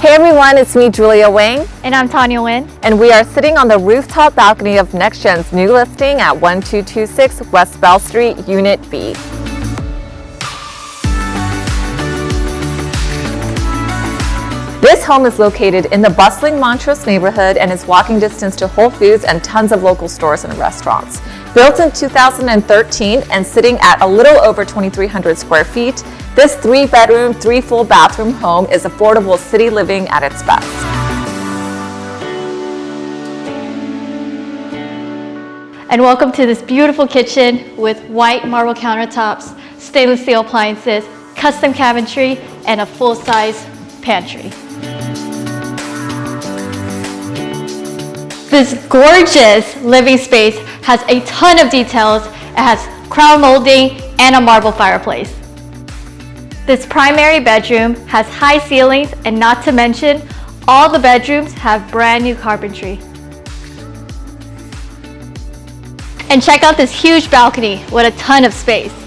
Hey everyone, it's me, Julia Wang. And I'm Tanya Nguyen. And we are sitting on the rooftop balcony of NextGen's new listing at 1226 West Bell Street, Unit B. This home is located in the bustling Montrose neighborhood and is walking distance to Whole Foods and tons of local stores and restaurants. Built in 2013 and sitting at a little over 2,300 square feet, this 3-bedroom, 3 full bathroom home is affordable city living at its best. And welcome to this beautiful kitchen with white marble countertops, stainless steel appliances, custom cabinetry, and a full-size pantry. This gorgeous living space has a ton of details. It has crown molding and a marble fireplace. This primary bedroom has high ceilings, and not to mention, all the bedrooms have brand new carpentry. And check out this huge balcony with a ton of space.